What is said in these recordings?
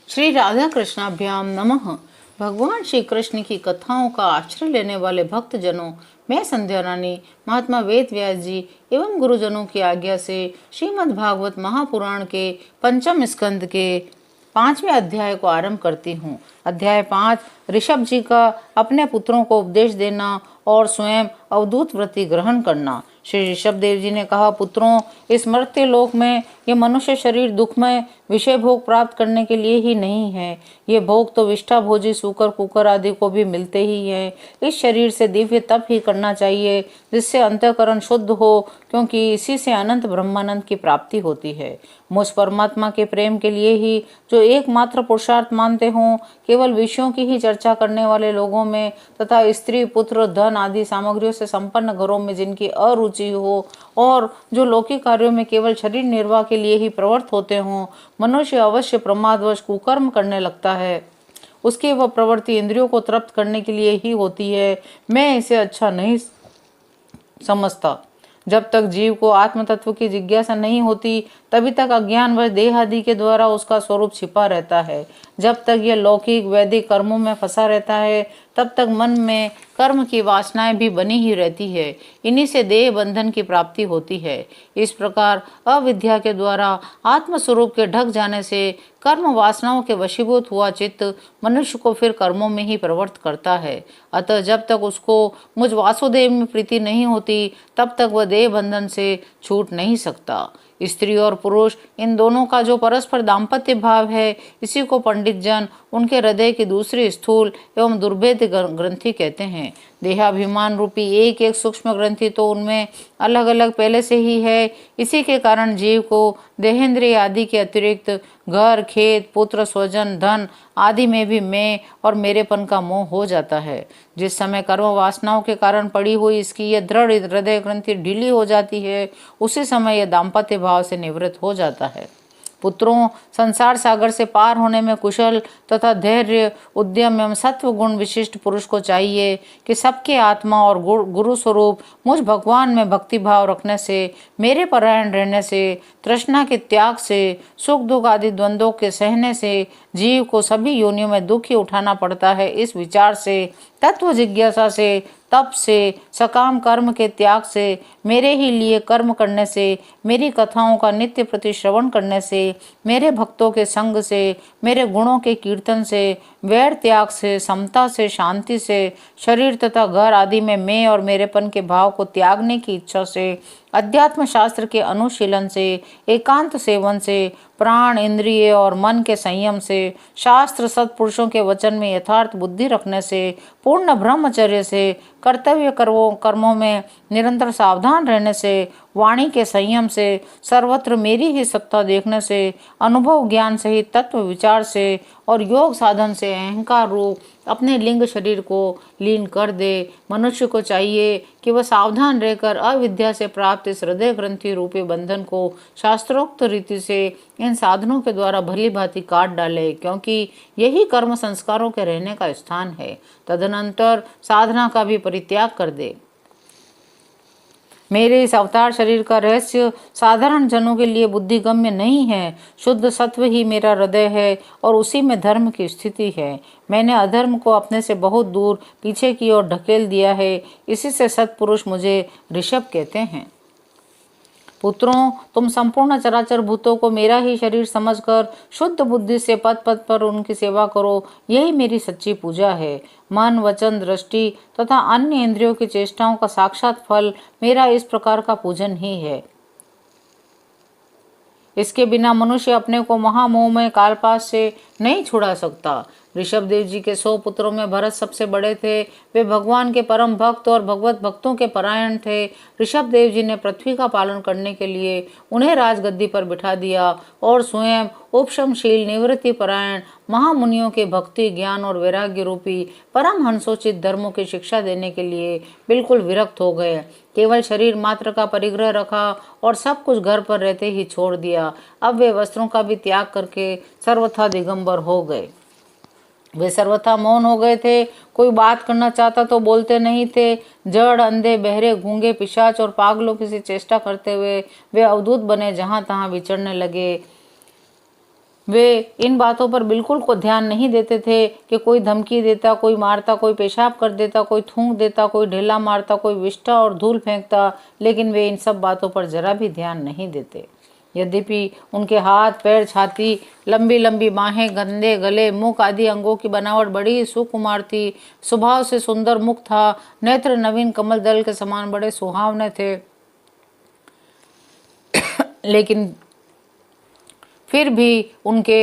श्री राधा कृष्णाभ्याम नमः। भगवान श्री कृष्ण की कथाओं का आश्रय लेने वाले भक्त जनों, मैं संध्या रानी महात्मा वेद व्यास जी एवं गुरुजनों की आज्ञा से श्रीमद् भागवत महापुराण के पंचम स्कंद के 5वें अध्याय को आरंभ करती हूँ। अध्याय 5 ऋषभ जी का अपने पुत्रों को उपदेश देना और स्वयं अवधूत व्रति ग्रहण करना। श्री ऋषभ देव जी ने कहा, पुत्रों, इस मर्त्य लोक में ये मनुष्य शरीर दुखमय विषय भोग प्राप्त करने के लिए ही नहीं है। ये भोग तो विष्ठा भोजी सूकर कुकर आदि को भी मिलते ही है। इस शरीर से दिव्य तप ही करना चाहिए जिससे अंतःकरण शुद्ध हो, क्योंकि इसी से अनंत ब्रह्मानंद की प्राप्ति होती है। मुझ परमात्मा के प्रेम के लिए ही जो एकमात्र पुरुषार्थ मानते हों, केवल विषयों की ही चर्चा करने वाले लोगों में तथा स्त्री पुत्र धन आदि सामग्रियों से संपन्न घरों में जिनकी अरुचि हो और जो लौकिक कार्यों में केवल शरीर निर्वाह के लिए ही प्रवृत्त होते हों, मनुष्य अवश्य प्रमादवश कुकर्म करने लगता है। उसकी वह प्रवृत्ति इंद्रियों को तृप्त करने के लिए ही होती है। मैं इसे अच्छा नहीं समझता। जब तक जीव को आत्म तत्व की जिज्ञासा नहीं होती, तभी तक अज्ञान व देह आदि के द्वारा उसका स्वरूप छिपा रहता है। जब तक यह लौकिक वैदिक कर्मों में फंसा रहता है, तब तक मन में कर्म की वासनाएं भी बनी ही रहती है। इन्हीं से देह बंधन की प्राप्ति होती है। इस प्रकार अविद्या के द्वारा आत्म स्वरूप के ढक जाने से कर्म वासनाओं के वशीभूत हुआ चित्त मनुष्य को फिर कर्मों में ही प्रवृत्त करता है। अतः जब तक उसको मुझ वासुदेव में प्रीति नहीं होती, तब तक वह देह बंधन से छूट नहीं सकता। स्त्री और पुरुष इन दोनों का जो परस्पर दाम्पत्य भाव है, इसी को पंडित जन उनके हृदय की दूसरी स्थूल एवं दुर्भेद्य ग्रंथि कहते हैं। देहाभिमान रूपी एक एक सूक्ष्म ग्रंथि तो उनमें अलग अलग पहले से ही है। इसी के कारण जीव को देहेंद्रिय आदि के अतिरिक्त घर खेत पुत्र स्वजन धन आदि में भी मैं और मेरेपन का मोह हो जाता है। जिस समय कर्म वासनाओं के कारण पड़ी हुई इसकी यह दृढ़ हृदय ग्रंथि ढीली हो जाती है, उसी समय यह दाम्पत्य भाव से निवृत्त हो जाता है। पुत्रों, संसार सागर से पार होने में कुशल तथा धैर्य उद्यम एवं सत्व गुण विशिष्ट पुरुष को चाहिए कि सबके आत्मा और गुरु स्वरूप मुझ भगवान में भक्ति भाव रखने से, मेरे परायण रहने से, तृष्णा के त्याग से, सुख दुख आदि द्वंद्वों के सहने से जीव को सभी योनियों में दुख ही उठाना पड़ता है। इस विचार से, तत्व जिज्ञासा से, तप से, सकाम कर्म के त्याग से, मेरे ही लिए कर्म करने से, मेरी कथाओं का नित्य प्रति श्रवण करने से, मेरे भक्तों के संग से, मेरे गुणों के कीर्तन से, वैर त्याग से, समता से, शांति से, शरीर तथा घर आदि में मैं और मेरेपन के भाव को त्यागने की इच्छा से, अध्यात्म शास्त्र के अनुशीलन से, एकांत सेवन से, प्राण इंद्रिय और मन के संयम से, शास्त्र सत्पुरुषों के वचन में यथार्थ बुद्धि रखने से, पूर्ण ब्रह्मचर्य से, कर्तव्य कर्मों में निरंतर सावधान रहने से, वाणी के संयम से, सर्वत्र मेरी ही सत्ता देखने से, अनुभव ज्ञान सहित तत्व विचार से और योग साधन से अहंकार रूप अपने लिंग शरीर को लीन कर दे। मनुष्य को चाहिए कि वह सावधान रहकर अविद्या से प्राप्त इस हृदय ग्रंथि रूपी बंधन को शास्त्रोक्त रीति से इन साधनों के द्वारा भली भांति काट डाले, क्योंकि यही कर्म संस्कारों के रहने का स्थान है। तदनंतर साधना का भी परित्याग कर दे। मेरे इस अवतार शरीर का रहस्य साधारण जनों के लिए बुद्धिगम्य नहीं है। शुद्ध सत्व ही मेरा हृदय है और उसी में धर्म की स्थिति है। मैंने अधर्म को अपने से बहुत दूर पीछे की ओर ढकेल दिया है। इसी से सत्पुरुष मुझे ऋषभ कहते हैं। पुत्रों, तुम संपूर्ण चराचर भूतों को मेरा ही शरीर समझकर शुद्ध बुद्धि से पद पद पर उनकी सेवा करो। यही मेरी सच्ची पूजा है। मन वचन दृष्टि तथा अन्य इंद्रियों की चेष्टाओं का साक्षात फल मेरा इस प्रकार का पूजन ही है। इसके बिना मनुष्य अपने को महामोह में कालपाश से नहीं छुड़ा सकता। ऋषभ देव जी के 100 पुत्रों में भरत सबसे बड़े थे। वे भगवान के परम भक्त और भगवत भक्तों के परायण थे। ऋषभ देव जी ने पृथ्वी का पालन करने के लिए उन्हें राजगद्दी पर बिठा दिया और स्वयं उपशमशील निवृत्ति परायण महामुनियों के भक्ति ज्ञान और वैराग्य रूपी परम हंसोचित धर्मों की शिक्षा देने के लिए बिल्कुल विरक्त हो गए। केवल शरीर मात्र का परिग्रह रखा और सब कुछ घर पर रहते ही छोड़ दिया। अब वे वस्त्रों का भी त्याग करके सर्वथा दिगंबर हो गए। वे सर्वथा मौन हो गए थे। कोई बात करना चाहता तो बोलते नहीं थे। जड़ अंधे बहरे गूंगे पिशाच और पागलों की सी चेष्टा करते हुए वे अवधूत बने जहां तहां विचरने लगे। वे इन बातों पर बिल्कुल को ध्यान नहीं देते थे कि कोई धमकी देता, कोई मारता, कोई पेशाब कर देता, कोई थूक देता, कोई ढेला मारता, कोई विष्ठा और धूल फेंकता, लेकिन वे इन सब बातों पर जरा भी ध्यान नहीं देते। यद्यपि उनके हाथ, पैर, छाती, लंबी लंबी बाहें, गंदे गले, मुख आदि अंगों की बनावट बड़ी ही सुकुमार थी, स्वभाव से सुंदर मुख था, नेत्र नवीन कमल दल के समान बड़े सुहावने थे, लेकिन फिर भी उनके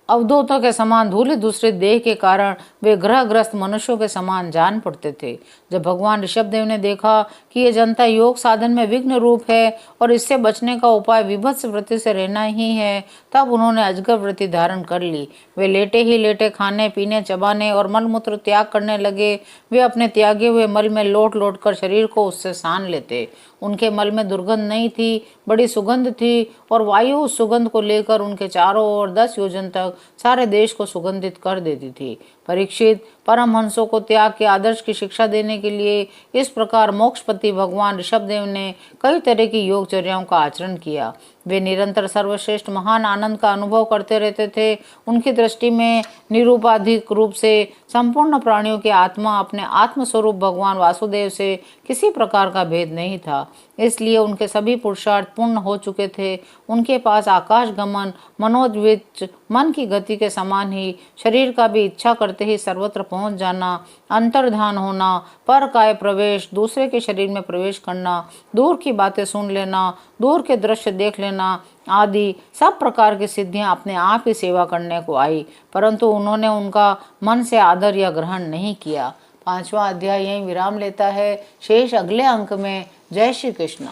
अवधूतों के समान धूलित दूसरे देह के कारण वे ग्रहग्रस्त मनुष्यों के समान जान पड़ते थे। जब भगवान ऋषभदेव ने देखा कि ये जनता योग साधन में विघ्न रूप है और इससे बचने का उपाय विभत्स वृत्ति से रहना ही है, तब उन्होंने अजगर वृत्ति धारण कर ली। वे लेटे ही लेटे खाने पीने, चबाने और मलमूत्र त्याग करने लगे। वे अपने त्यागे हुए मल में लौट लौट कर शरीर को उससे सान लेते। उनके मल में दुर्गंध नहीं थी, बड़ी सुगंध थी, और वायु उस सुगंध को लेकर उनके चारों ओर 10 योजन तक सारे देश को सुगंधित कर देती थी। परीक्षित, परमहंसों को त्याग के आदर्श की शिक्षा देने के लिए इस प्रकार मोक्षपति भगवान ऋषभदेव ने कई तरह की योगचर्याओं का आचरण किया। वे निरंतर सर्वश्रेष्ठ महान आनंद का अनुभव करते रहते थे। उनकी दृष्टि में निरूपाधिक रूप से संपूर्ण प्राणियों की आत्मा अपने आत्मस्वरूप भगवान वासुदेव से किसी प्रकार का भेद नहीं था। इसलिए उनके सभी पुरुषार्थ पूर्ण हो चुके थे। उनके पास आकाश गमन, मनोद्विच मन की गति के समान ही शरीर का भी इच्छा करते ही सर्वत्र पहुंच जाना, अंतर्धान होना, पर काय प्रवेश, दूसरे के शरीर में प्रवेश करना, दूर की बातें सुन लेना, दूर के दृश्य देख लेना आदि सब प्रकार की सिद्धियां अपने आप ही सेवा करने को आई, परंतु उन्होंने उनका मन से आदर या ग्रहण नहीं किया। 5वां अध्याय यहीं विराम लेता है। शेष अगले अंक में। जय श्री कृष्ण।